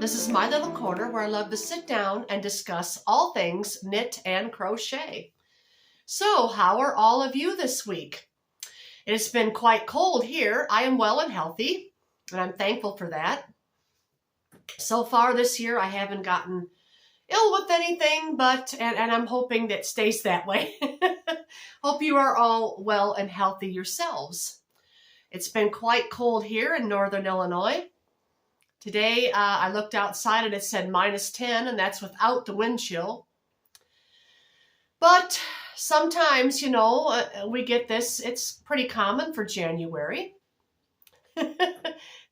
This is my little corner where I love to sit down and discuss all things knit and crochet. So, how are all of you this week? It's been quite cold here. I am well and healthy, and I'm thankful for that. So far this year, I haven't gotten ill with anything, and I'm hoping that stays that way. Hope you are all well and healthy yourselves. It's been quite cold here in northern Illinois. Today, I looked outside and it said -10, and that's without the wind chill. But sometimes, we get this. It's pretty common for January.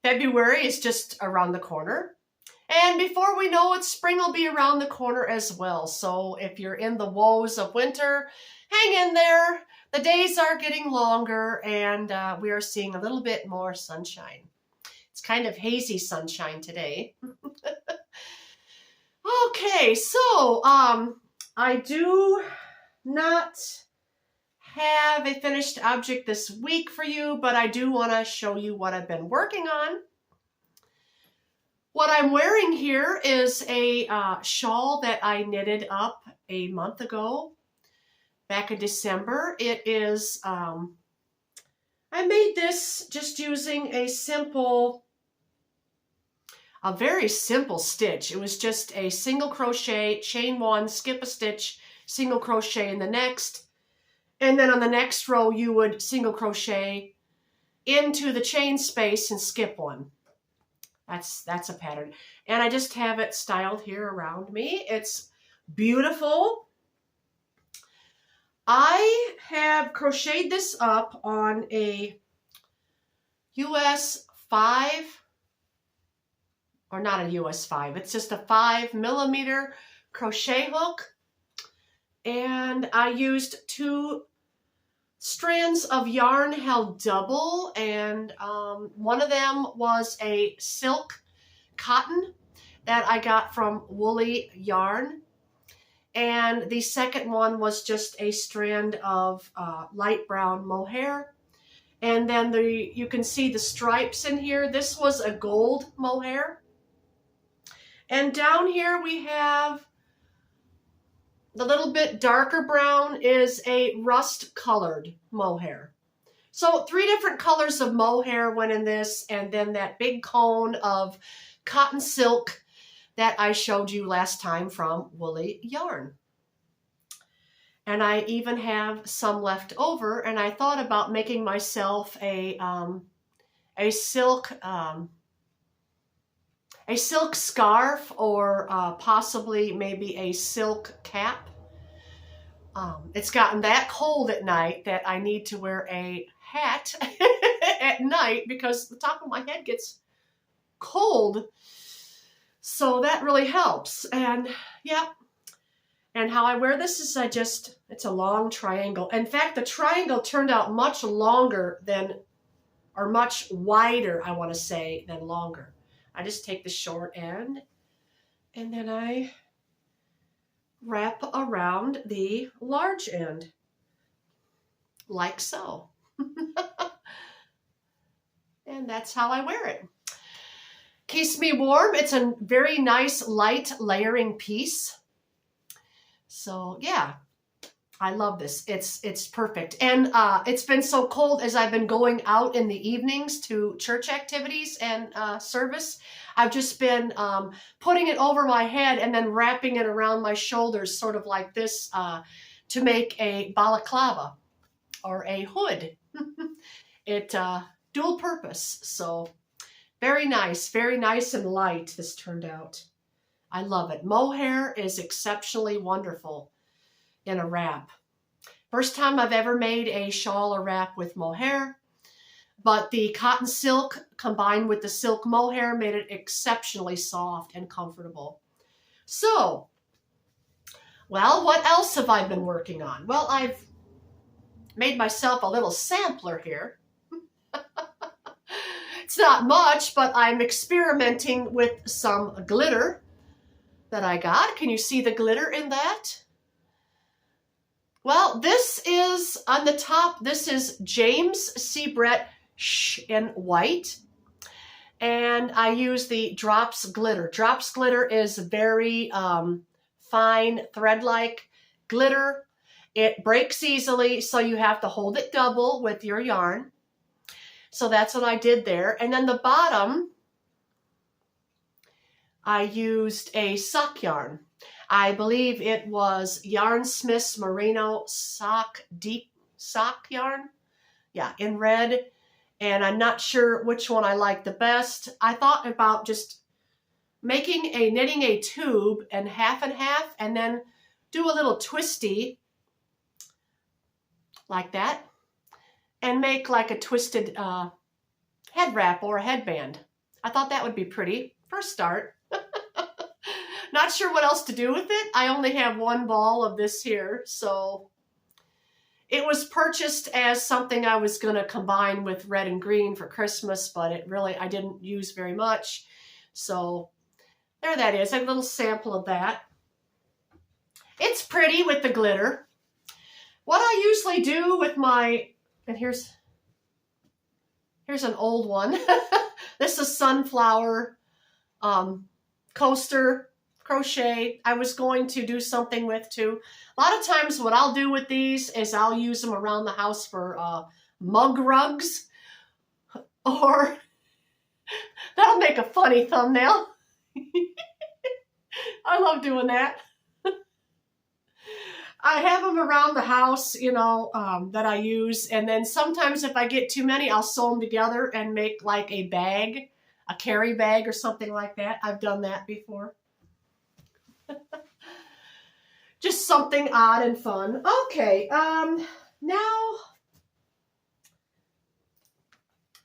February is just around the corner. And before we know it, spring will be around the corner as well. So if you're in the woes of winter, hang in there. The days are getting longer, and we are seeing a little bit more sunshine. It's kind of hazy sunshine today. Okay, so I do not have a finished object this week for you, but I do want to show you what I've been working on. What I'm wearing here is a shawl that I knitted up a month ago, back in December. It is, I made this just using a very simple stitch. It was just a single crochet, chain one, skip a stitch, single crochet in the next, and then on the next row you would single crochet into the chain space and skip one. That's a pattern. And I just have it styled here around me. It's beautiful. I have crocheted this up on a US 5, or not a US 5, it's just a 5mm crochet hook. And I used 2 strands of yarn held double, and one of them was a silk cotton that I got from Woolly Yarn, and the second one was just a strand of light brown mohair. And then you can see the stripes in here. This was a gold mohair, and down here we have the little bit darker brown is a rust-colored mohair. So 3 different colors of mohair went in this, and then that big cone of cotton silk that I showed you last time from Woolly Yarn. And I even have some left over, and I thought about making myself a silk scarf, or possibly maybe a silk cap. It's gotten that cold at night that I need to wear a hat at night because the top of my head gets cold. So that really helps. And yeah, and how I wear this is it's a long triangle. In fact, the triangle turned out much longer than, or much wider, I want to say, than longer. I just take the short end and then I wrap around the large end, like so. And that's how I wear it. Keeps me warm. It's a very nice light layering piece. So yeah, I love this. It's perfect. And it's been so cold as I've been going out in the evenings to church activities and service. I've just been putting it over my head and then wrapping it around my shoulders, sort of like this, to make a balaclava or a hood. It dual purpose. So very nice and light this turned out. I love it. Mohair is exceptionally wonderful in a wrap. First time I've ever made a shawl or wrap with mohair, but the cotton silk combined with the silk mohair made it exceptionally soft and comfortable. So, well, what else have I been working on? Well, I've made myself a little sampler here. It's not much, but I'm experimenting with some glitter that I got. Can you see the glitter in that? Well, this is on the top. This is James C. Brett in white. And I use the Drops Glitter. Drops Glitter is very fine thread-like glitter. It breaks easily, so you have to hold it double with your yarn. So that's what I did there. And then the bottom, I used a sock yarn. I believe it was Yarn Smith's Merino Deep Sock yarn. Yeah, in red. And I'm not sure which one I like the best. I thought about just knitting a tube and half, and then do a little twisty like that, and make like a twisted head wrap or a headband. I thought that would be pretty for a start. Not sure what else to do with it. I only have one ball of this here, so it was purchased as something I was going to combine with red and green for Christmas, but I didn't use very much. So there that is, a little sample of that. It's pretty with the glitter. What I usually do with and here's an old one. This is Sunflower coaster crochet. I was going to do something with too. A lot of times what I'll do with these is I'll use them around the house for mug rugs, or that'll make a funny thumbnail. I love doing that. I have them around the house, that I use, and then sometimes if I get too many, I'll sew them together and make like a bag, a carry bag or something like that. I've done that before. Just something odd and fun. Okay, now,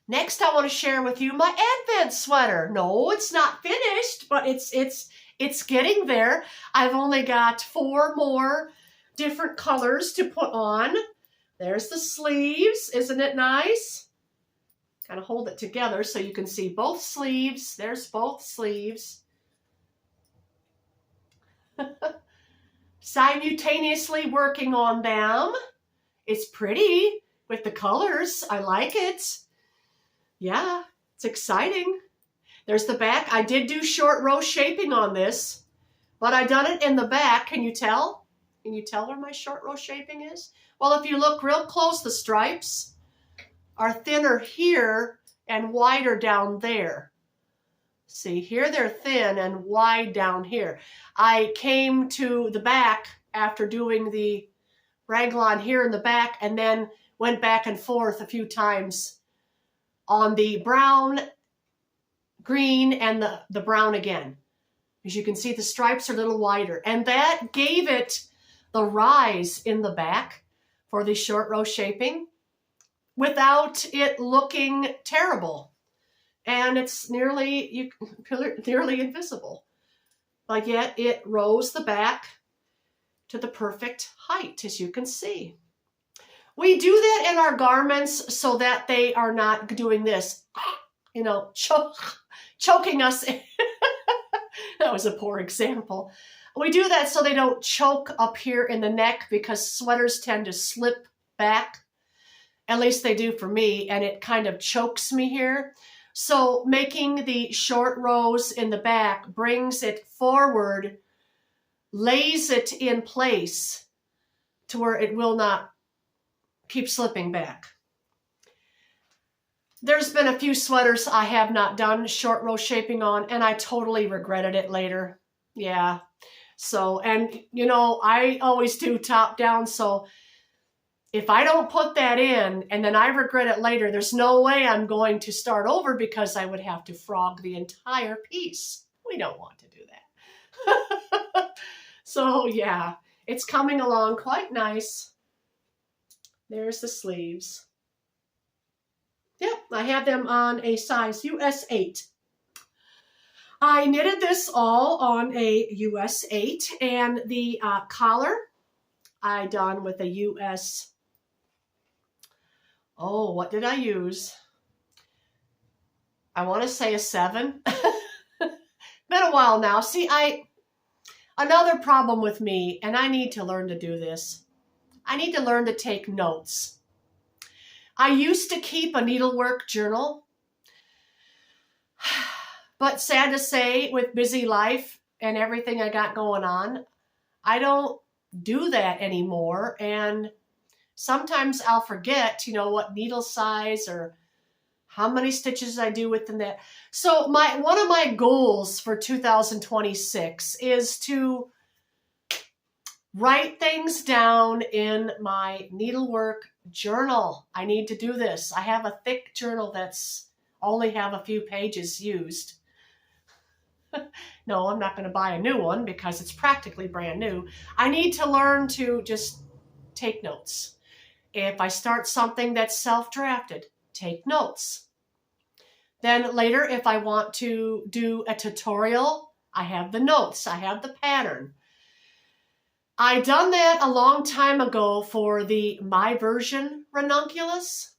next I want to share with you my Advent sweater. No, it's not finished, but it's getting there. I've only got 4 more different colors to put on. There's the sleeves. Isn't it nice? Kind of hold it together so you can see both sleeves. There's both sleeves. Simultaneously working on them. It's pretty with the colors. I like it. Yeah, it's exciting. There's the back. I did do short row shaping on this, but I done it in the back. Can you tell? Can you tell where my short row shaping is? Well, if you look real close, the stripes are thinner here and wider down there. See, here they're thin and wide down here. I came to the back after doing the raglan here in the back and then went back and forth a few times on the brown, green, and the brown again. As you can see, the stripes are a little wider, and that gave it the rise in the back for the short row shaping without it looking terrible. And it's nearly invisible. But yet it rose the back to the perfect height, as you can see. We do that in our garments so that they are not doing this, choking us. That was a poor example. We do that so they don't choke up here in the neck, because sweaters tend to slip back. At least they do for me, and it kind of chokes me here. So making the short rows in the back brings it forward, lays it in place to where it will not keep slipping back. There's been a few sweaters I have not done short row shaping on, and I totally regretted it later. Yeah. So, and I always do top down, so if I don't put that in and then I regret it later, there's no way I'm going to start over, because I would have to frog the entire piece. We don't want to do that. So yeah, it's coming along quite nice. There's the sleeves. Yep, I have them on a size US 8. I knitted this all on a US 8, and the collar I done with a US. Oh, what did I use? I want to say a 7. Been a while now. See, another problem with me, and I need to learn to do this. I need to learn to take notes. I used to keep a needlework journal. But sad to say, with busy life and everything I got going on, I don't do that anymore. And sometimes I'll forget, what needle size or how many stitches I do within that. So one of my goals for 2026 is to write things down in my needlework journal. I need to do this. I have a thick journal that's only have a few pages used. No, I'm not going to buy a new one because it's practically brand new. I need to learn to just take notes. If I start something that's self-drafted, take notes. Then later, if I want to do a tutorial, I have the notes, I have the pattern. I done that a long time ago for the My Version ranunculus.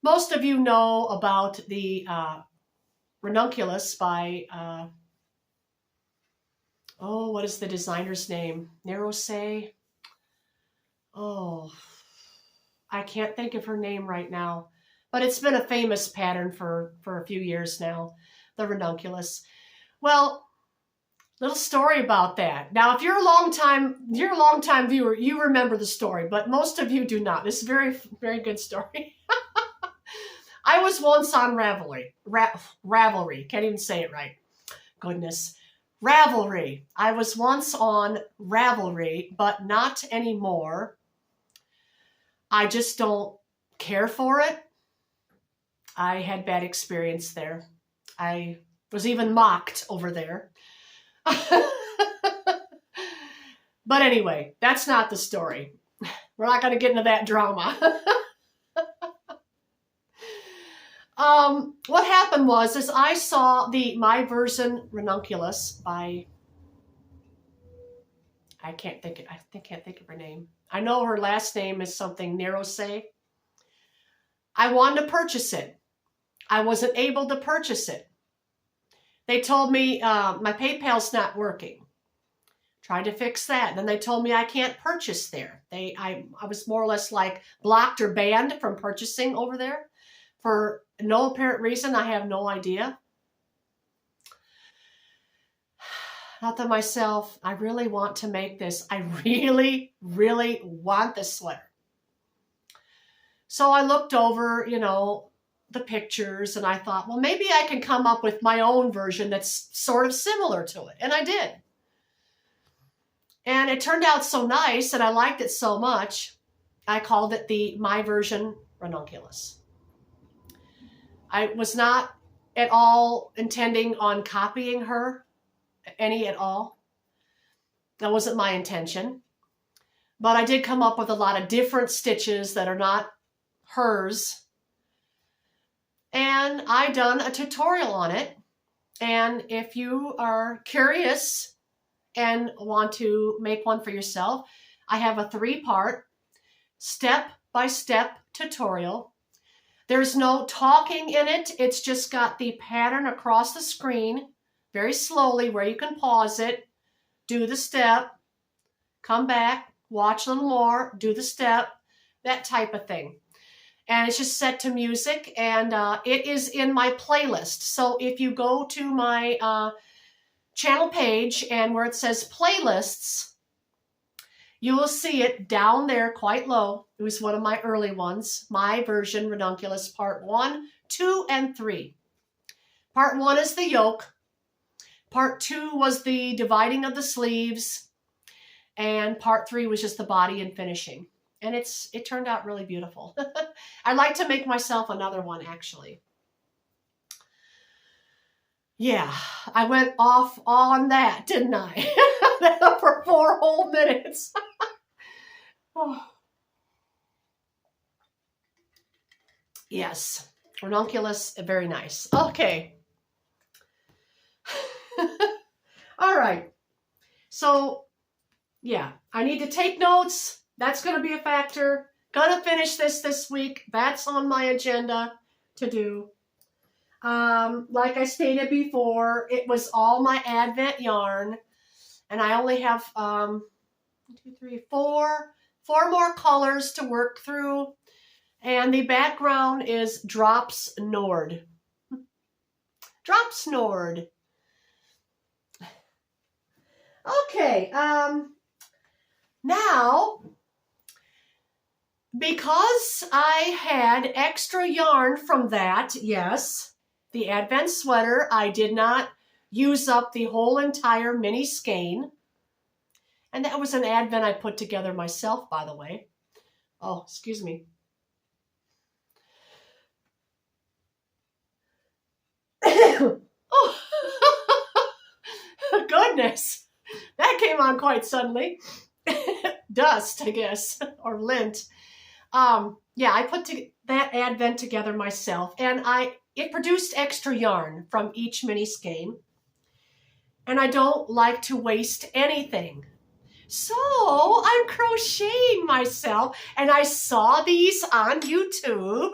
Most of you know about the ranunculus by, what is the designer's name? Narose? Oh, I can't think of her name right now. But it's been a famous pattern for a few years now, the ranunculus. Well, little story about that. Now, if you're a long time viewer, you remember the story, but most of you do not. This is a very, very good story. I was once on Ravelry. Can't even say it right. Goodness. Ravelry. I was once on Ravelry, but not anymore. I just don't care for it. I had bad experience there. I was even mocked over there. But anyway, that's not the story. We're not going to get into that drama. What happened was I saw the My Version ranunculus by, I can't think of her name. I know her last name is something Narose. I wanted to purchase it. I wasn't able to purchase it. They told me my PayPal's not working. Tried to fix that. Then they told me I can't purchase there. I was more or less like blocked or banned from purchasing over there for no apparent reason. I have no idea. I thought to myself, I really want to make this. I really, really want this sweater. So I looked over, the pictures, and I thought, well, maybe I can come up with my own version that's sort of similar to it. And I did. And it turned out so nice, and I liked it so much, I called it the My Version ranunculus. I was not at all intending on copying her, any at all. That wasn't my intention. But I did come up with a lot of different stitches that are not hers. And I done a tutorial on it. And if you are curious and want to make one for yourself, I have a 3-part step-by-step tutorial. There's no talking in it. It's just got the pattern across the screen very slowly where you can pause it, do the step, come back, watch a little more, do the step, that type of thing. And it's just set to music, and it is in my playlist. So if you go to my channel page and where it says playlists, you will see it down there quite low. It was one of my early ones, My Version ranunculus part 1, 2, and 3. Part 1 is the yoke. Part 2 was the dividing of the sleeves. And part 3 was just the body and finishing. And it turned out really beautiful. I'd like to make myself another one, actually. Yeah, I went off on that, didn't I? For 4 whole minutes. Oh. Yes, ranunculus, very nice. Okay. All right. So, yeah, I need to take notes. That's going to be a factor. Gonna finish this week. That's on my agenda to do. Like I stated before, it was all my Advent yarn. And I only have 4 more colors to work through. And the background is Drops Nord. Drop snored. Okay, now, because I had extra yarn from that, yes, the Advent sweater, I did not use up the whole entire mini skein. And that was an Advent I put together myself, by the way. Oh, excuse me. Oh, goodness. That came on quite suddenly. Dust, I guess, or lint. Yeah, I put that Advent together myself, and it produced extra yarn from each mini skein. And I don't like to waste anything. So I'm crocheting myself, and I saw these on YouTube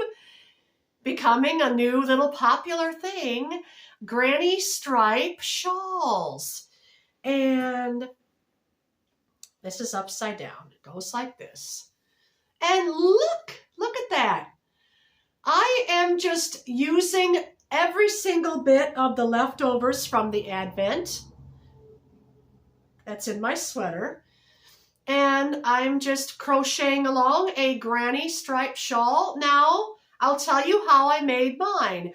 becoming a new little popular thing, granny stripe shawls. And this is upside down. It goes like this. And look at that. I am just using every single bit of the leftovers from the Advent that's in my sweater. And I'm just crocheting along a granny striped shawl. Now, I'll tell you how I made mine.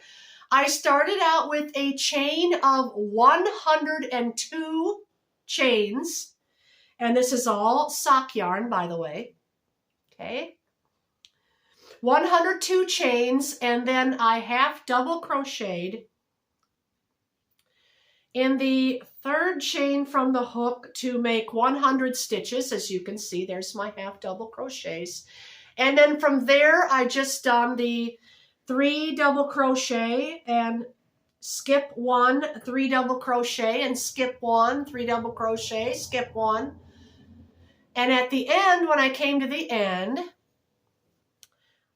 I started out with a chain of 102 chains. And this is all sock yarn, by the way. Okay. 102 chains, and then I half double crocheted in the third chain from the hook to make 100 stitches. As you can see, there's my half double crochets. And then from there, I just done the 3 double crochet and skip 1, 3 double crochet and skip 1, 3 double crochet, skip 1. And at the end, when I came to the end,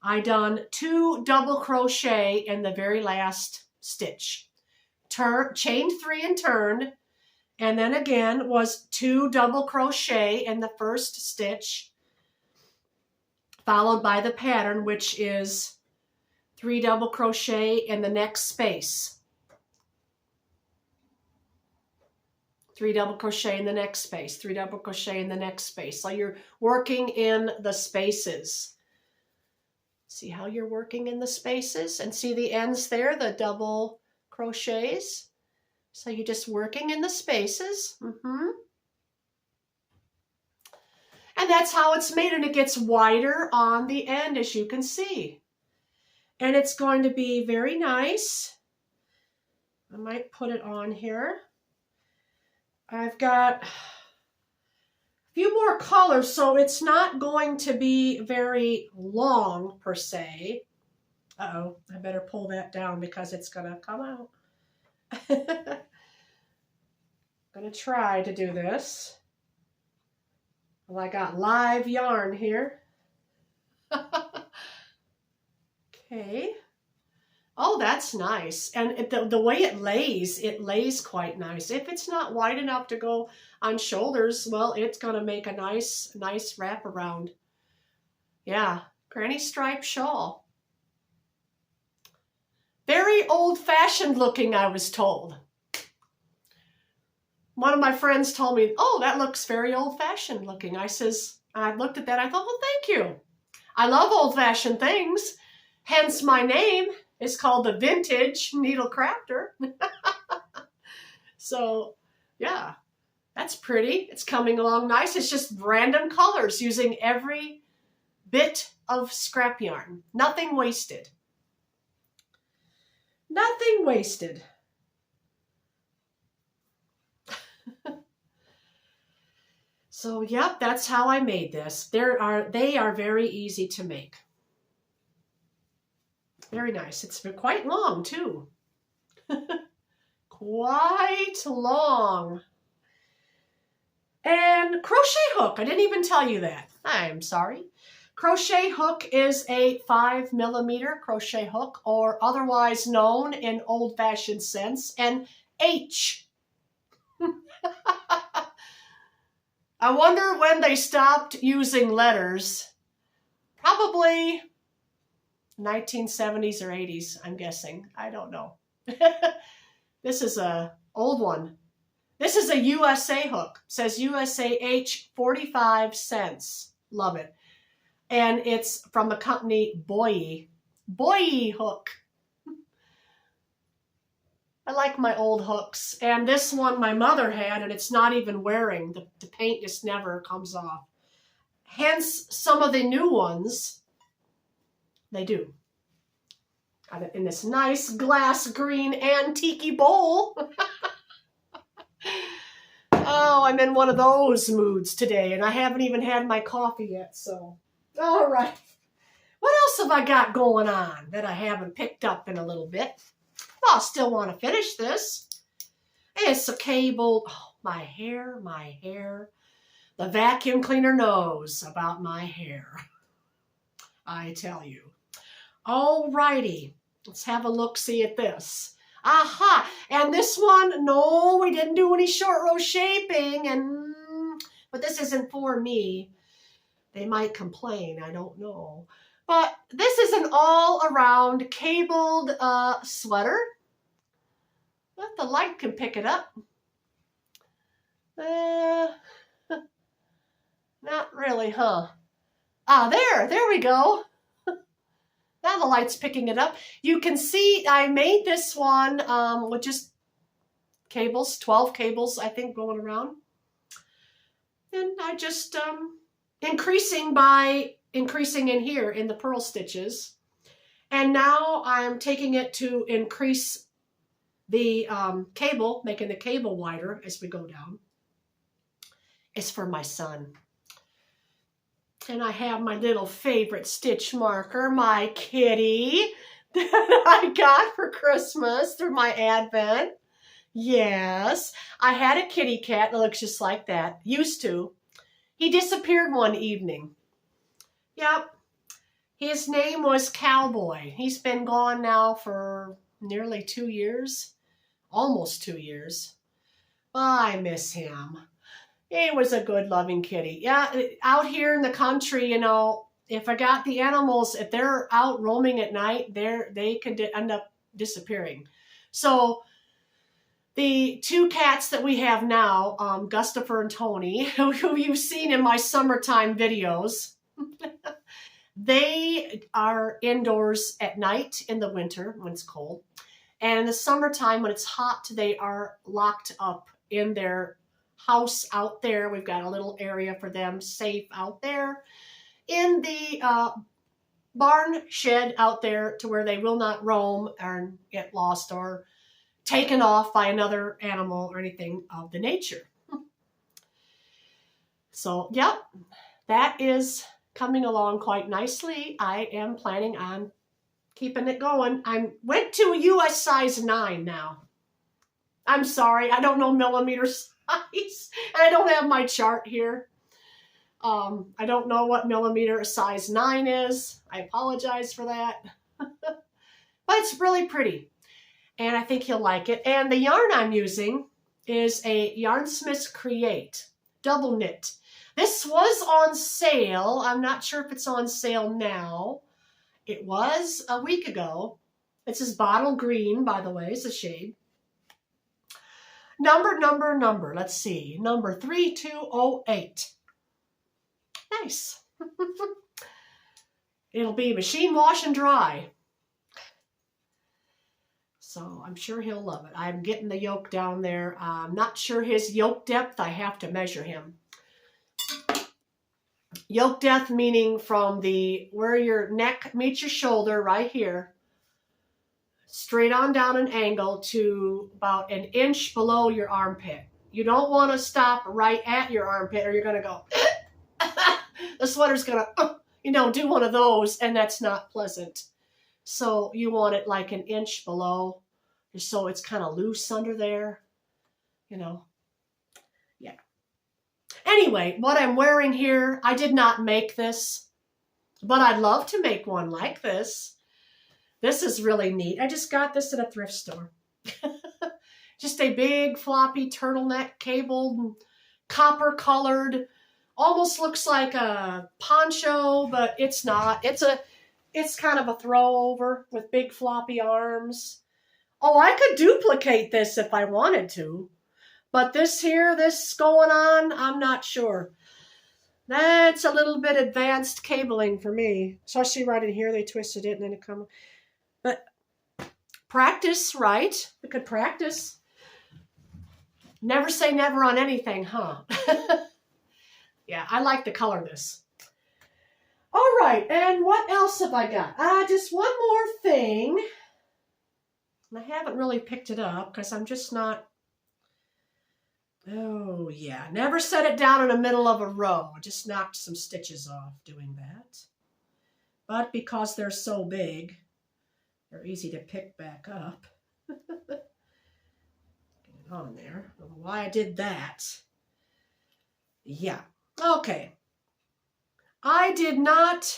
I done 2 double crochet in the very last stitch. Chained 3 and turned, and then again was 2 double crochet in the first stitch, followed by the pattern, which is 3 double crochet in the next space. 3 double crochet in the next space, 3 double crochet in the next space. So you're working in the spaces. See how you're working in the spaces? And see the ends there, the double crochets? So you're just working in the spaces. And that's how it's made, and it gets wider on the end, as you can see. And it's going to be very nice. I might put it on here. I've got a few more colors, so it's not going to be very long per se. Uh-oh, I better pull that down because it's going to come out. I'm going to try to do this. Well, I got live yarn here. Okay. Oh, that's nice. And the way it lays quite nice. If it's not wide enough to go on shoulders, well, it's going to make a nice wraparound. Yeah, granny stripe shawl. Very old-fashioned looking, I was told. One of my friends told me, oh, that looks very old-fashioned looking. I looked at that, I thought, well, thank you. I love old-fashioned things, hence my name. It's called the Vintage Needle Crafter. So, yeah, that's pretty. It's coming along nice. It's just random colors using every bit of scrap yarn. Nothing wasted. Nothing wasted. So, yep, that's how I made this. They are very easy to make. Very nice. It's quite long, too. Quite long. And crochet hook. I didn't even tell you that. I'm sorry. Crochet hook is a 5mm crochet hook, or otherwise known in old-fashioned sense, an H. I wonder when they stopped using letters. Probably 1970s or 80s, I'm guessing. I don't know. This is a old one. This is a USA hook. It says USAH 45 cents. Love it. And it's from the company Boye. Boye hook. I like my old hooks. And this one my mother had, and it's not even wearing. The paint just never comes off. Hence, some of the new ones, they do. Got it in this nice glass green antique bowl. Oh, I'm in one of those moods today, and I haven't even had my coffee yet, so. All right. What else have I got going on that I haven't picked up in a little bit? Well, I still want to finish this. It's a cable. Oh, my hair. The vacuum cleaner knows about my hair. I tell you. All righty. Let's have a look-see at this. Aha! And this one, no, we didn't do any short row shaping, but this isn't for me. They might complain, I don't know. But this is an all-around cabled sweater. But the light can pick it up. Not really, huh? Ah, there we go. Now the light's picking it up. You can see I made this one with just cables, 12 cables, I think, going around. And I just increasing in here in the purl stitches. And now I'm taking it to increase the cable, making the cable wider as we go down. It's for my son. And I have my little favorite stitch marker, my kitty, that I got for Christmas through my Advent. Yes, I had a kitty cat that looks just like that. Used to. He disappeared one evening. Yep. His name was Cowboy. He's been gone now for nearly 2 years. Almost 2 years. Well, I miss him. He was a good, loving kitty. Yeah, out here in the country, you know, if I got the animals, if they're out roaming at night, they could end up disappearing. So the 2 cats that we have now, Gustafer and Tony, who you've seen in my summertime videos, they are indoors at night in the winter when it's cold. And in the summertime when it's hot, they are locked up in their house out there. We've got a little area for them safe out there in the barn shed out there to where they will not roam or get lost or taken off by another animal or anything of the nature. So, yep, that is coming along quite nicely. I am planning on keeping it going. I went to a US size 9 now. I'm sorry, I don't know millimeter size. And I don't have my chart here. I don't know what millimeter a size 9 is. I apologize for that. But it's really pretty. And I think he'll like it. And the yarn I'm using is a Yarnsmiths Create double knit. This was on sale. I'm not sure if it's on sale now. It was a week ago. This is bottle green, by the way, is the shade. Number, let's see. Number 3208. Nice. It'll be machine wash and dry. So I'm sure he'll love it. I'm getting the yoke down there. I'm not sure his yoke depth. I have to measure him. Yoke depth meaning from where your neck meets your shoulder right here, straight on down an angle to about an inch below your armpit. You don't want to stop right at your armpit or you're going to go, the sweater's going to, do one of those, and that's not pleasant. So you want it like an inch below, so it's kind of loose under there, Yeah. Anyway, what I'm wearing here, I did not make this, but I'd love to make one like this. This is really neat. I just got this at a thrift store. Just a big floppy turtleneck cabled, copper colored, almost looks like a poncho, but it's not. It's kind of a throw over with big floppy arms. Oh, I could duplicate this if I wanted to. But this here, this going on, I'm not sure. That's a little bit advanced cabling for me. Especially right in here, they twisted it and then it come. But practice, right? We could practice. Never say never on anything, huh? Yeah, I like the color of this. All right, and what else have I got? Just one more thing. I haven't really picked it up because I'm just not... Oh, yeah. Never set it down in the middle of a row. I just knocked some stitches off doing that. But because they're so big, they're easy to pick back up. Get it on there. I don't know why I did that. Yeah. Okay. I did not...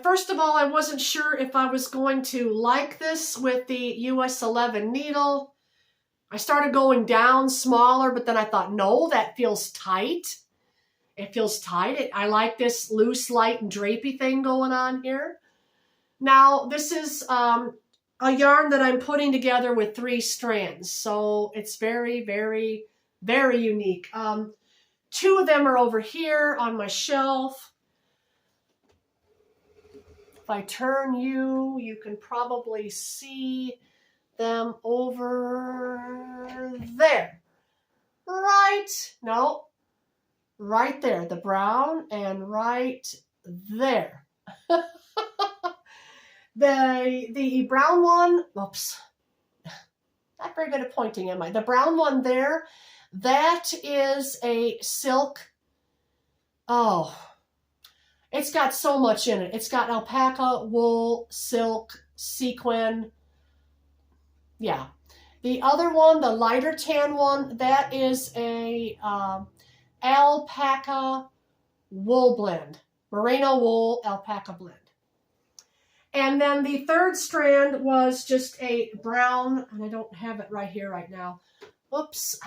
First of all, I wasn't sure if I was going to like this with the US 11 needle. I started going down smaller, but then I thought, no, that feels tight. It feels tight. I like this loose, light, and drapey thing going on here. Now, this is a yarn that I'm putting together with 3 strands, so it's very, very, very unique. 2 of them are over here on my shelf. If I turn you, you can probably see them over there. Right there. The brown and right there. The brown one, oops. Not very good at pointing, am I? The brown one there, that is a silk. Oh, it's got so much in it. It's got alpaca, wool, silk, sequin. Yeah. The other one, the lighter tan one, that is a alpaca wool blend. Merino wool alpaca blend. And then the 3rd strand was just a brown, and I don't have it right here right now. Oops.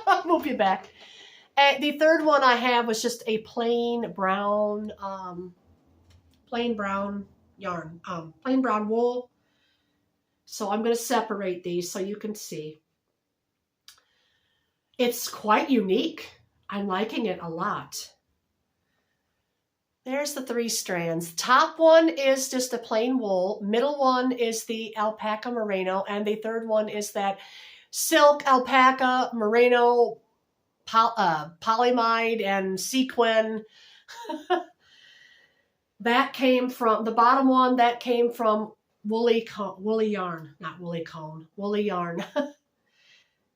I'll move you back. The 3rd one I have was just a plain brown yarn, plain brown wool. So I'm going to separate these so you can see. It's quite unique. I'm liking it a lot. There's the 3 strands. Top one is just a plain wool. Middle one is the alpaca merino. And the 3rd one is that silk alpaca merino polyamide and sequin. That came from, the bottom one, that came from woolly yarn. Not woolly cone, woolly yarn.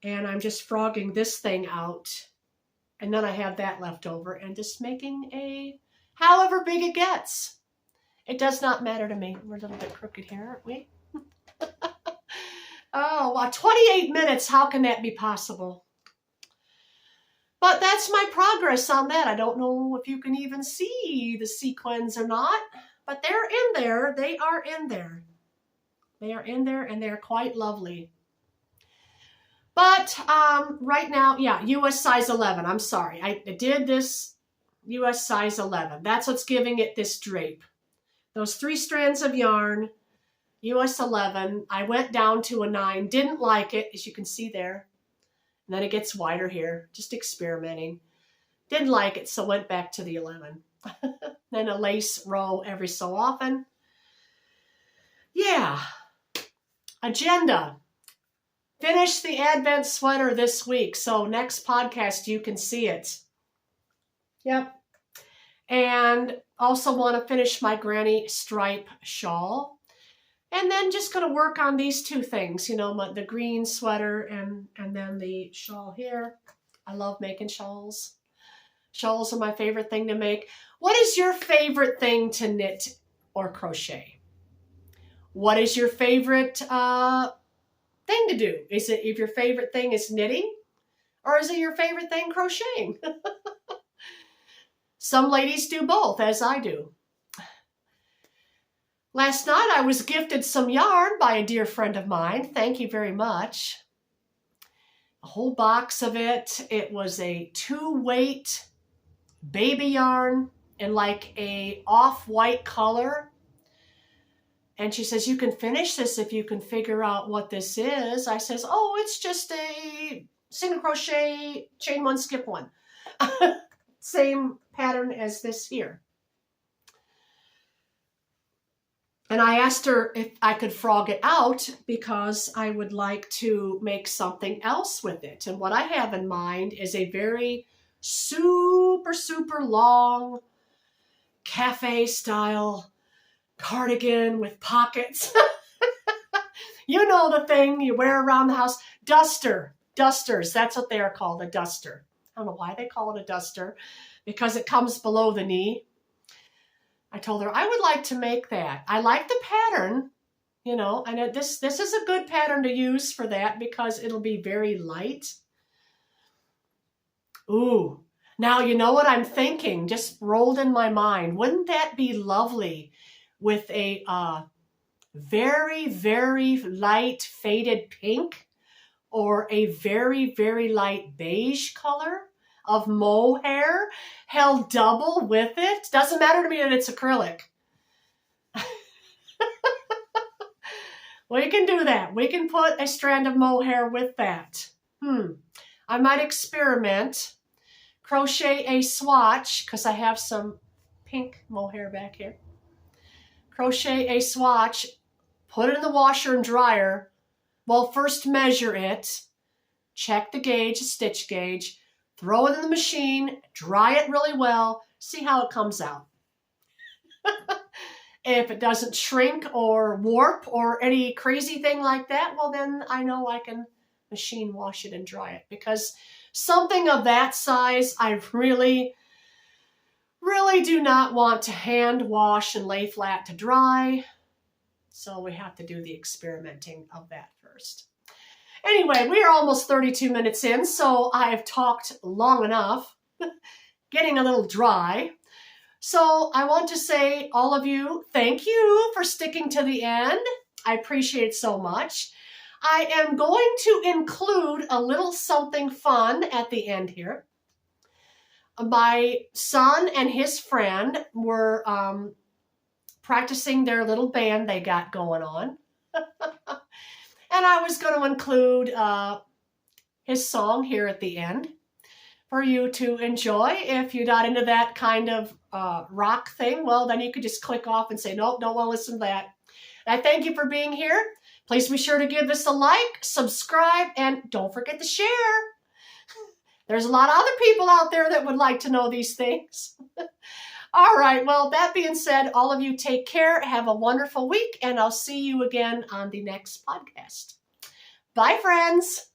And I'm just frogging this thing out. And then I have that left over and just making a, however big it gets. It does not matter to me. We're a little bit crooked here, aren't we? Oh, wow, 28 minutes. How can that be possible? But that's my progress on that. I don't know if you can even see the sequins or not, but they're in there. They are in there. They are in there, and they're quite lovely. But right now, yeah, US size 11. I'm sorry. I did this US size 11. That's what's giving it this drape. Those 3 strands of yarn, US 11. I went down to a 9. Didn't like it, as you can see there. And then it gets wider here. Just experimenting. Didn't like it, so went back to the 11. Then a lace row every so often. Yeah. Agenda. Finish the Advent sweater this week, so next podcast you can see it. Yep. And also want to finish my granny stripe shawl. And then just going to work on these 2 things, you know, the green sweater and then the shawl here. I love making shawls. Shawls are my favorite thing to make. What is your favorite thing to knit or crochet? What is your favorite thing to do? Is it, if your favorite thing is knitting, or is it your favorite thing crocheting? Some ladies do both, as I do. Last night I was gifted some yarn by a dear friend of mine. Thank you very much. A whole box of it. It was a 2-weight baby yarn in like a off-white color. And she says, you can finish this if you can figure out what this is. I says, oh, it's just a single crochet, chain one, skip one. Same pattern as this here. And I asked her if I could frog it out because I would like to make something else with it. And what I have in mind is a very super, super long cafe style cardigan with pockets. You know the thing you wear around the house. Dusters, that's what they are called, a duster. I don't know why they call it a duster, because it comes below the knee. I told her I would like to make that. I like the pattern, you know, and this is a good pattern to use for that because it'll be very light. Ooh, now you know what I'm thinking, just rolled in my mind. Wouldn't that be lovely with a very, very light faded pink or a very, very light beige color of mohair held double with it? Doesn't matter to me that it's acrylic. We can do that. We can put a strand of mohair with that. I might experiment. Crochet a swatch, because I have some pink mohair back here. Crochet a swatch, put it in the washer and dryer. Well, first measure it, check the gauge, the stitch gauge, throw it in the machine, dry it really well, see how it comes out. If it doesn't shrink or warp or any crazy thing like that, well then I know I can machine wash it and dry it, because something of that size I really, really do not want to hand wash and lay flat to dry. So we have to do the experimenting of that first. Anyway, we are almost 32 minutes in, so I have talked long enough, getting a little dry. So I want to say, all of you, thank you for sticking to the end. I appreciate it so much. I am going to include a little something fun at the end here. My son and his friend were practicing their little band they got going on. And I was going to include his song here at the end for you to enjoy. If you're not into that kind of rock thing, well, then you could just click off and say, nope, don't want to listen to that. And I thank you for being here. Please be sure to give this a like, subscribe, and don't forget to share. There's a lot of other people out there that would like to know these things. All right, well, that being said, all of you take care, have a wonderful week, and I'll see you again on the next podcast. Bye, friends.